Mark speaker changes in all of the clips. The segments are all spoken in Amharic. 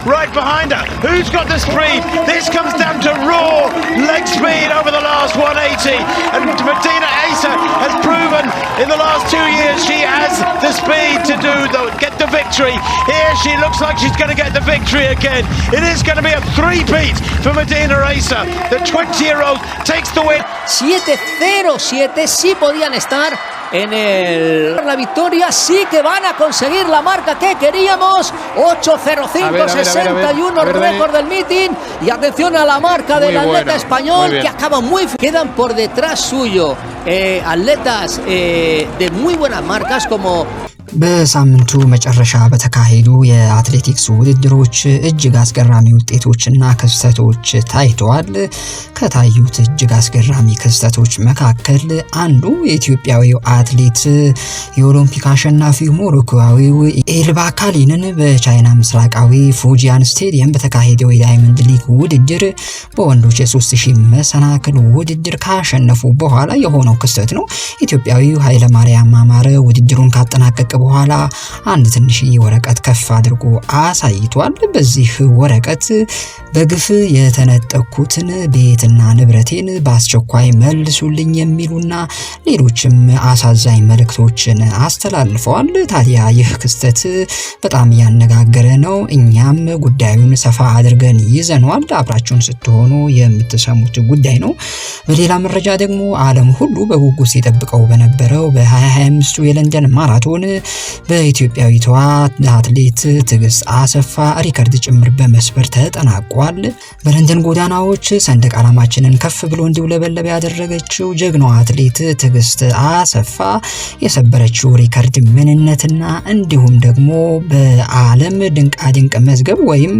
Speaker 1: Right behind her, who's got the speed? This comes down to raw leg speed over the last 180, and Medina Asa has proven in the last 2 years she has the speed to get the victory. Here she looks like she's going to get the victory again. It is going to be a three-peat for Medina Asa. The 20-year-old takes the win.
Speaker 2: 7-0, 7 sí podían estar en la victoria, sí que van a conseguir la marca que queríamos. 8:05:61 récord del meeting, y atención a la marca del atleta español que acaba quedan por detrás suyo atletas de muy buenas marcas como
Speaker 3: በሳምንቱ መጨረሻ በተካሄዱ የአትሌቲክስ ውድድሮች እጅግ አስገራሚ ውጤቶችና ክስተቶች ታይተዋል። ከታዩት እጅግ አስገራሚ ክስተቶች መካከል አንዱ የኢትዮጵያዊው አትሌት የኦሎምፒክ አሸናፊው ሞሮኮዊው ኤልባካሊንን በቻይና ምስራቃዊ ፉጂያን ስቴዲየም በተካሄደው የዳይመንድ ሊግ ውድድር በወንዶች የ3000 መሰናክል ውድድር ካሸነፉ በኋላ የሆነው ክስተት ነው። ኢትዮጵያዊው ኃይለ ማርያም አማረ ውድድሩን ካጠናቀቀ በኋላ አንድ ትንሽዬ ወረቀት ከፍ አድርጎ አሳይቷል። በዚህ ወረቀት በግፍ የተነጠቁትን ቤትና ንብረቴን በአስቸኳይ መልሱልኝ የሚሉና ሌሎችም አሳዛኝ መልእክቶችን አስተላልፈዋል። ታዲያ ይህ ክስተት በጣም ያነጋገረ ነው። እኛም ጉዳዩን ሰፋ አድርገን ይዘነዋል። አብራችሁን ስትሆኑ የምትሰሙት ጉዳይ ነው። በሌላ መረጃ ደግሞ ዓለም ሁሉ በጉጉት ሲጠብቀው በነበረው በ2025 የለንደን ማራቶን በኢትዮጵያዊቷ አትሌት ትግስት አሰፋ ሪከርድ ጭምር በመስበር ተጠናቋል። በለንደን ጎዳናዎች ሰንደቅ ዓላማችንን ከፍ ብሎ እንዲውለበለብ ያደረገችው ጀግናዋ አትሌት ትግስት አሰፋ የሰበረችው ሪከርድ ምንነትና እንዲሁም ደግሞ በዓለም ድንቃድንቅ መዝገብ ወይም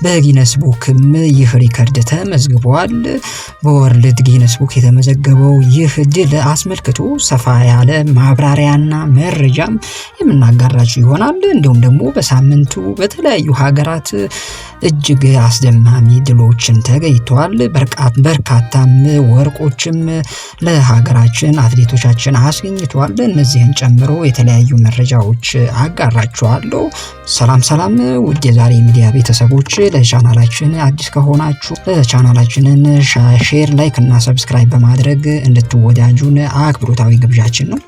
Speaker 3: በጊነስ ቡክም ይህ ሪከርድ ተመዝግቧል። በወርልድ ጊነስ ቡክ የተመዘገበው ይህ ድል አስመልክቶ ሰፋ ያለ ማብራሪያና መረጃም የምናጋራችሁ ይሆናል። እንዲሁም ደግሞ በሳምንቱ በተለያዩ ሀገራት እጅግ አስደማሚ ድሎችን ተገኝተዋል። በርካታም ወርቆችም ለሀገራችን አትሌቶቻችን አስገኝተዋል። እነዚህን ጨምሮ የተለያዩ መረጃዎች አጋራችኋለሁ። ሰላም ውድ የዛሬ ሚዲያ ቤተሰቦች፣ ለቻናላችን አዲስ ከሆናችሁ ለቻናላችንን ሼር፣ ላይክ እና ሰብስክራይብ በማድረግ እንድትወዳጁን አክብሮታዊ ግብዣችን ነው።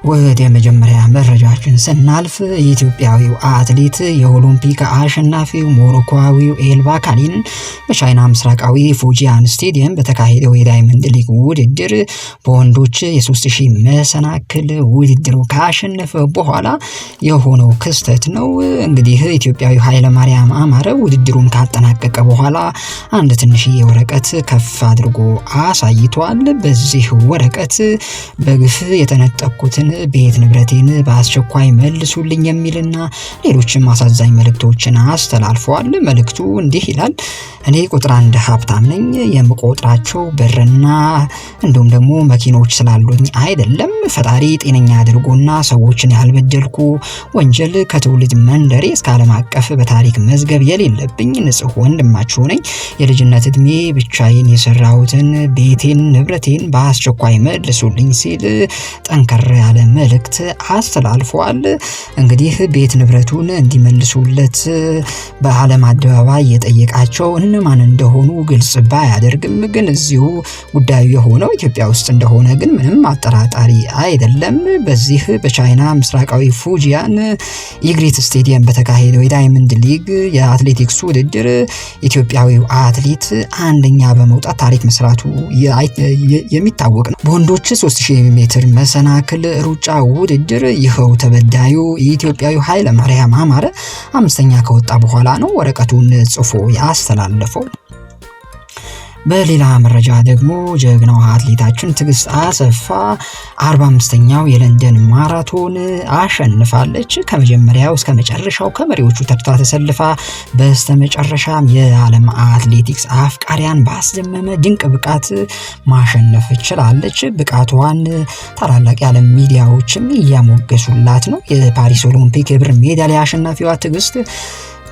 Speaker 3: ወደ መጀመሪያ መረጃችን ስናልፍ የኢትዮጵያዊው አትሌት የኦሎምፒክ አሸናፊው ሞሮኮዊው ኤልባካሊን በቻይና ምስራቃዊ ፉጂያን ስቴዲየም በተካሄደው የዳይመንድ ሊግ ውድድር በወንዶች የ3000 መሰናክል ውድድሩ ካሸነፈ በኋላ የሆነው ክስተት ነው። እንግዲህ ኢትዮጵያዊው ኃይለ ማርያም አማረ ውድድሩን ካጠናቀቀ በኋላ አንድ ትንሽዬ ወረቀት ከፍ አድርጎ አሳይቷል። በዚህ ወረቀት በግፍ የተነጠቁትን ቤት ንብረቴን በአስቸኳይ መልሱልኝ የሚልና ሌሎችም አሳዛኝ መልእክቶችን አስተላልፈዋል። መልእክቱ እንዲህ ይላል: እኔ ቁጥር 1 ሀብታም ነኝ። የምቆጥራቸው ብርና እንዲሁም ደግሞ መኪኖች ስላሉኝ አይደለም። ፈጣሪ ጤነኛ አድርጎና ሰዎችን ያልበደልኩ ወንጀል ከትውልድ መንደሬ እስከ ዓለም አቀፍ በታሪክ መዝገብ የሌለብኝ ንጹህ ወንድማችሁ ነኝ። የልጅነት እድሜ ብቻዬን የሰራሁትን ቤቴን ንብረቴን በአስቸኳይ መልሱልኝ ሲል ጠንከር ያለ መልእክት አስተላልፈዋል። እንግዲህ ቤት ንብረቱን እንዲመልሱለት በዓለም አደባባይ የጠየቃቸው እነማን እንደሆኑ ግልጽ ባያደርግም ግን እዚሁ ጉዳዩ የሆነው ኢትዮጵያ ውስጥ እንደሆነ ግን ምንም አጠራጣሪ አይደለም። በዚህ በቻይና ምስራቃዊ ፉጂያን ኢግሪት ስቴዲየም በተካሄደው የዳይመንድ ሊግ የአትሌቲክስ ውድድር ኢትዮጵያዊው አትሌት አንደኛ በመውጣት ታሪክ መስራቱ የሚታወቅ ነው። በወንዶች 3000 ሜትር መሰናክል ሩጫ ውድድር ይኸው ተበዳዩ የኢትዮጵያዊው ኃይለ ማርያም አማረ 5ኛ ከወጣ በኋላ ነው ወረቀቱን ጽፎ ያስተላለፈው። በሌላ መረጃ ደግሞ ጀግናዋ አትሌታችን ትግስት አሰፋ 45ኛው የለንደን ማራቶን አሸንፋለች። ከመጀመሪያው እስከ መጨረሻው ከመሪዎቹ ተርታ ተሰልፋ በስተመጨረሻም የዓለም አትሌቲክስ አፍቃሪያን ባስደመመ ድንቅ ብቃት ማሸነፍ ችላለች። ብቃቷን ታላላቅ የዓለም ሚዲያዎችም እያሞገሱላት ነው። የፓሪስ ኦሎምፒክ የብር ሜዳሊያ አሸናፊዋ ትግስት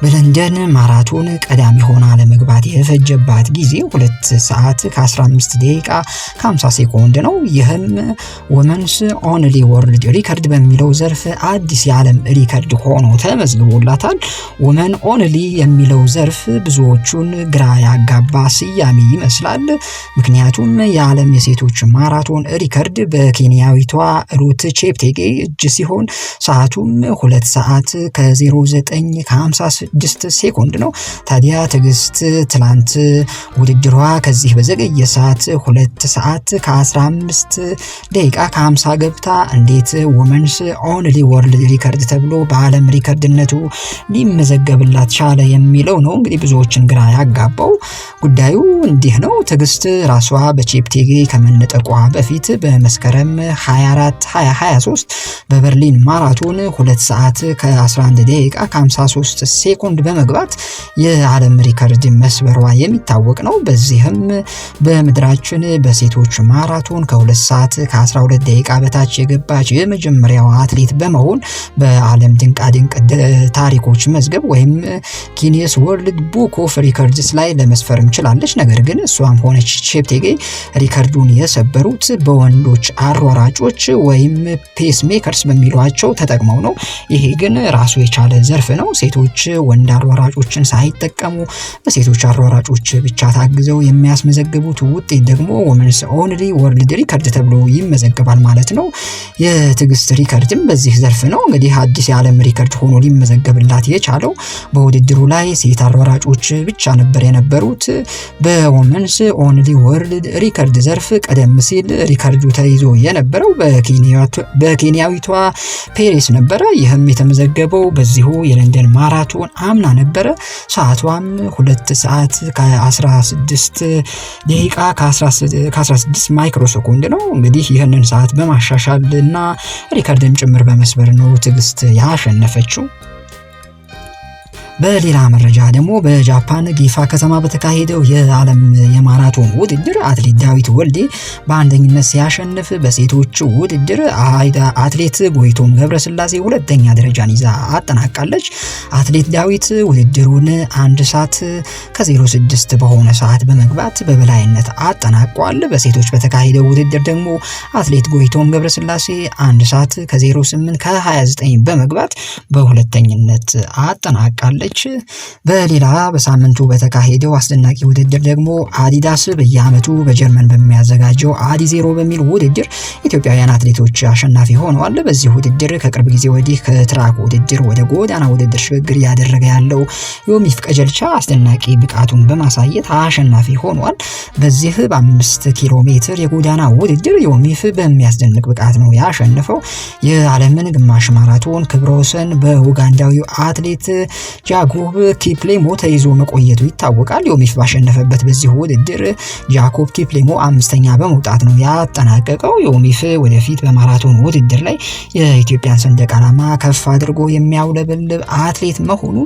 Speaker 3: በለንደን ማራቶን ቀዳሚ ሆና ለመግባት የፈጀባት ጊዜ 2 ሰዓት ከ15 ደቂቃ ከ50 ሴኮንድ ነው። ይህም ወመንስ ኦንሊ ወርልድ ሪከርድ በሚለው ዘርፍ አዲስ የዓለም ሪከርድ ሆኖ ተመዝግቦላታል። ወመን ኦንሊ የሚለው ዘርፍ ብዙዎቹን ግራ ያጋባ ስያሜ ይመስላል። ምክንያቱም የዓለም የሴቶች ማራቶን ሪከርድ በኬንያዊቷ ሩት ቼፕቴጌ እጅ ሲሆን ሰዓቱም 2 ሰዓት ከ09 ከ56 ሴኮንድ ነው። ታዲያ ትዕግስት ትላንት ውድድሯ ከዚህ በዘገየ ሰዓት 2 ሰዓት ከ15 ደቂቃ ከ50 ገብታ እንዴት ወመንስ ኦንሊ ወርልድ ሪከርድ ተብሎ በዓለም ሪከርድነቱ ሊመዘገብላት ቻለ የሚለው ነው እንግዲህ ብዙዎችን ግራ ያጋባው። ጉዳዩ እንዲህ ነው። ትዕግስት ራሷ በቼፕቴጌ ከመነጠቋ በፊት በመስከረም 24 2023 በበርሊን ማራቶን 2 ሰዓት ከ11 ደቂቃ ከ53 ሴኮንድ በመግባት የዓለም ሪከርድ መስበሯ የሚታወቅ ነው። በዚህም በምድራችን በሴቶች ማራቶን ከ2 ሰዓት ከ12 ደቂቃ በታች የገባች የመጀመሪያዋ አትሌት በመሆን በዓለም ድንቃድንቅ ታሪኮች መዝገብ ወይም ጊኒስ ወርልድ ቡክ ኦፍ ሪከርድስ ላይ ለመስፈርም ችላለች። ነገር ግን እሷም ሆነች ቼፕቴጌ ሪከርዱን የሰበሩት በወንዶች አሯራጮች ወይም ፔስ ሜከርስ በሚሏቸው ተጠቅመው ነው። ይሄ ግን ራሱ የቻለ ዘርፍ ነው። ሴቶች ወንድ አሯራጮችን ሳይጠቀሙ በሴቶች አሯራጮች ብቻ ታግዘው የሚያስመዘግቡት ውጤት ደግሞ ወመንስ ኦንሊ ወርልድ ሪከርድ ተብሎ ይመዘገባል ማለት ነው። የትዕግስት ሪከርድም በዚህ ዘርፍ ነው እንግዲህ አዲስ የዓለም ሪከርድ ሆኖ ሊመዘገብላት የቻለው። በውድድሩ ላይ ሴት አሯራጮች ብቻ ነበር የነበሩት። በወመንስ ኦንሊ ወርልድ ሪከርድ ዘርፍ ቀደም ሲል ሪከርዱ ተይዞ የነበረው በኬንያዊቷ ፔሬስ ነበረ። ይህም የተመዘገበው በዚሁ የለንደን ማራቶን አምና ነበረ። ሰዓቷም 2 ሰዓት ከ16 ደቂቃ ከ16 ማይክሮ ሴኮንድ ነው። እንግዲህ ይህንን ሰዓት በማሻሻል እና ሪከርድም ጭምር በመስበር ነው ትዕግስት ያሸነፈችው። በሌላ መረጃ ደግሞ በጃፓን ጊፋ ከተማ በተካሄደው የዓለም የማራቶን ውድድር አትሌት ዳዊት ወልዴ በአንደኝነት ሲያሸንፍ በሴቶች ውድድር አትሌት ጎይቶም ገብረስላሴ ሁለተኛ ደረጃን ይዛ አጠናቃለች። አትሌት ዳዊት ውድድሩን 1 ሰዓት ከ06 በሆነ ሰዓት በመግባት በበላይነት አጠናቋል። በሴቶች በተካሄደው ውድድር ደግሞ አትሌት ጎይቶም ገብረስላሴ 1 ሰዓት ከ08 ከ29 በመግባት በሁለተኝነት አጠናቃለች። በሌላ በሳምንቱ በተካሄደው አስደናቂ ውድድር ደግሞ አዲዳስ በየዓመቱ በጀርመን በሚያዘጋጀው አዲዜሮ በሚል ውድድር ኢትዮጵያውያን አትሌቶች አሸናፊ ሆነዋል። በዚህ ውድድር ከቅርብ ጊዜ ወዲህ ከትራክ ውድድር ወደ ጎዳና ውድድር ሽግግር ያደረገ ያለው ዮሚፍ ቀጀልቻ አስደናቂ ብቃቱን በማሳየት አሸናፊ ሆኗል። በዚህ በ5 ኪሎ ሜትር የጎዳና ውድድር ዮሚፍ በሚያስደንቅ ብቃት ነው ያሸነፈው። የዓለምን ግማሽ ማራቶን ክብረ ወሰን በኡጋንዳዊው አትሌት ጃኮብ ኪፕሌሞ ተይዞ መቆየቱ ይታወቃል። ዮሚፍ ባሸነፈበት በዚህ ውድድር ጃኮብ ኪፕሌሞ 5ኛ በመውጣት ነው ያጠናቀቀው። ዮሚፍ ወደፊት በማራቶን ውድድር ላይ የኢትዮጵያን ሰንደቅ ዓላማ ከፍ አድርጎ የሚያውለበልብ አትሌት መሆኑ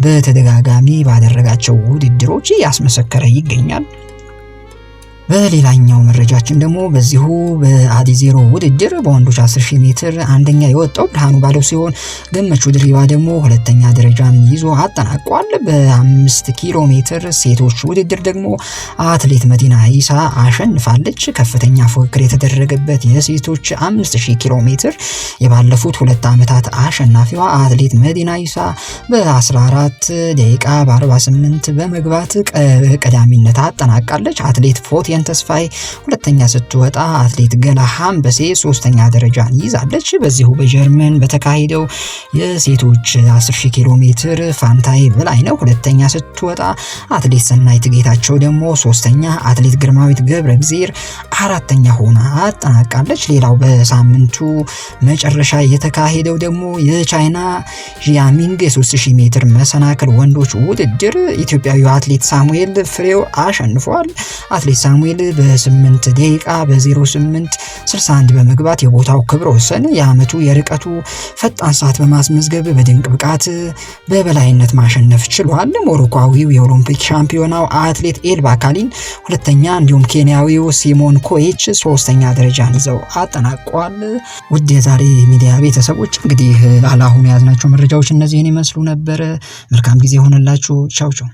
Speaker 3: በተደጋጋሚ ባደረጋቸው ውድድሮች ያስመሰከረ ይገኛል። በሌላኛው መረጃችን ደግሞ በዚሁ በአዲዜሮ ውድድር በወንዶች 10000 ሜትር አንደኛ የወጣው ብርሃኑ ባለው ሲሆን ገመቹ ድሪባ ደግሞ ሁለተኛ ደረጃን ይዞ አጠናቋል። በ5 ኪሎ ሜትር ሴቶች ውድድር ደግሞ አትሌት መዲና ኢሳ አሸንፋለች። ከፍተኛ ፉክክር የተደረገበት የሴቶች 5000 ኪሎ ሜትር የባለፉት 2 ዓመታት አሸናፊዋ አትሌት መዲና ኢሳ በ14 ደቂቃ በ48 በመግባት ቀዳሚነት አጠናቃለች። አትሌት ፎቲያን ተስፋይ ሁለተኛ ስትወጣ አትሌት ገላ ሃምበሴ 3ኛ ደረጃን ይዛለች። በዚሁ በጀርመን በተካሄደው የሴቶች 10000 ኪሎ ሜትር ፋንታይ በላይነህ ሁለተኛ ስትወጣ አትሌት ሰናይት ጌታቸው ደግሞ 3ኛ፣ አትሌት ግርማዊት ገብረ እግዚአብሔር 4ኛ ሆና አጠናቃለች። ሌላው በሳምንቱ መጨረሻ የተካሄደው ደግሞ የቻይና ጂያሚንግ የ3000 ሜትር መሰናክል ወንዶች ውድድር ኢትዮጵያዊው አትሌት ሳሙኤል ፍሬው አሸንፏል። አትሌት ሳሙኤል ሳሙኤል በ8 ደቂቃ በ0861 በመግባት የቦታው ክብረ ወሰን የዓመቱ የርቀቱ ፈጣን ሰዓት በማስመዝገብ በድንቅ ብቃት በበላይነት ማሸነፍ ችሏል። ሞሮኮዊው የኦሎምፒክ ሻምፒዮናው አትሌት ኤልባ ካሊን ሁለተኛ እንዲሁም ኬንያዊው ሲሞን ኮኤች ሶስተኛ ደረጃን ይዘው አጠናቋል። ውድ የዛሬ ሚዲያ ቤተሰቦች እንግዲህ አሁን ያዝናቸው መረጃዎች እነዚህን ይመስሉ ነበር። መልካም ጊዜ ሆነላችሁ። ቻው ቻው።